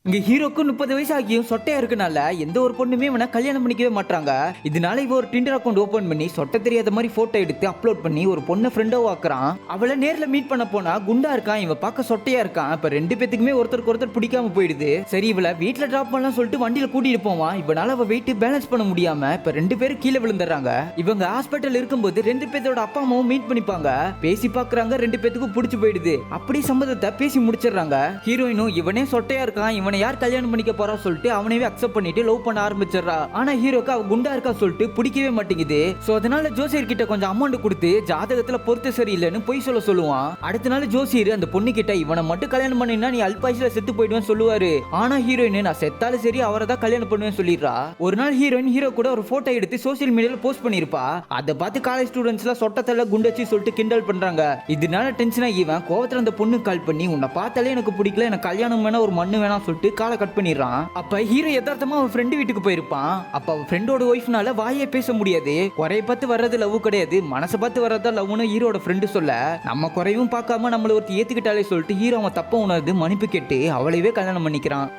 இங்க ஹீரோக்கு 30 வயசு ஆகியும் சொட்டையா இருக்கனால எந்த ஒரு பொண்ணுமே இவனை கல்யாணம் பண்ணிக்கவே மாட்டாங்க. இதனால இவ ஒரு டிண்டர் அக்கௌண்ட் ஓபன் பண்ணி சொட்ட தெரியாத மாதிரி போட்டோ எடுத்து அப்லோட் பண்ணி ஒரு பொண்ணை ஃப்ரெண்டா ஆக்குறான். அவளை நேர்ல மீட் பண்ண போனா குண்டா இருக்கான், இவ பார்க்க சொட்டையா இருக்கான். இப்ப ரெண்டு பேத்துக்குமே ஒருத்தருக்கு ஒருத்தர் பிடிக்காம போயிடுது. சரி இவளை வீட்டுல டிராப் பண்ணலாம் சொல்லிட்டு வண்டியில கூட்டிட்டு போவான். இவனால அவ வெயிட் பேலன்ஸ் பண்ண முடியாம இப்ப ரெண்டு பேரும் கீழே விழுந்துறாங்க. இவங்க ஹாஸ்பிட்டல் இருக்கும்போது ரெண்டு பேத்தோட அப்பா அம்மாவும் மீட் பண்ணிப்பாங்க. பேசி பாக்குறாங்க, ரெண்டு பேத்துக்கும் பிடிச்சு போயிடுது. அப்படி சம்பந்தத்தை பேசி முடிச்சிடறாங்க. ஹீரோயினும் இவனே சொட்டையா இருக்கான், இவனை யார் கல்யாணம் பண்ணிக்க போறா சொல்லிட்டு அவனவே அக்செப்ட் பண்ணிட்டு லவ் பண்ண ஆரம்பிச்சிடறா. ஆனா ஹீரோக்கு அவ குண்டா இருக்கா சொல்லிட்டு பிடிக்கவே மாட்டேங்குது. சோ அதனால ஜோசியர் கிட்ட கொஞ்சம் அமௌண்ட் கொடுத்து ஜாதகத்துல பொறுத்து சரியில்லைன்னு பொய் சொல்லுவான். அடுத்த நாள் ஜோசியர் அந்த பொண்ணு கிட்ட இவனை மட்டும் கல்யாணம் பண்ணினா நீ அல்பாயுசுல செத்து போயிடுவேன்னு சொல்லுவாரு. ஆனா ஹீரோயின் நான் செத்தாலும் சரி அவரை தான் கல்யாணம் பண்ணுவேன்னு சொல்லிடுறா. ஒரு நாள் ஹீரோயின் ஹீரோ கூட ஒரு போட்டோ எடுத்து சோசியல் மீடியால போஸ்ட் பண்ணிருப்பா. அதை பார்த்து காலேஜ் ஸ்டூடெண்ட்ஸ் எல்லாம் சொட்டத்தல குண்டச்சி சொல்லிட்டு கிண்டல் பண்றாங்க. இதனால டென்ஷனா இவன் கோவத்துல அந்த பொண்ணு கால் பண்ணி உன்னை பார்த்தாலே எனக்கு பிடிக்கல, எனக்கு கல்யாணம் வேணா ஒரு மண்ணு வேணாம் சொல்லிட்டு காலை கட் பண்ணிடுறான். அப்ப ஹீரோ யதார்த்தமா அவன் ஃப்ரெண்டு வீட்டுக்கு போயிருப்பான். அப்ப அவன் ஃப்ரெண்டோட ஒய்ஃப்னால வாயே பேச முடியாது. குறைய பார்த்து வர்றது லவ் கிடையாது, மனசை பார்த்து வர்றதா லவ்னு ஹீரோட ஃப்ரெண்டு சொல்ல நம்ம குறையும் பார்க்காம நம்மள ஒருத்தி ஏத்துக்கிட்டாலே சொல்லிட்டு ஹீரோ அவன் தப்ப உணர்ந்து மன்னிப்பு கேட்டு அவளையவே கல்யாணம் பண்ணிக்கிறான்.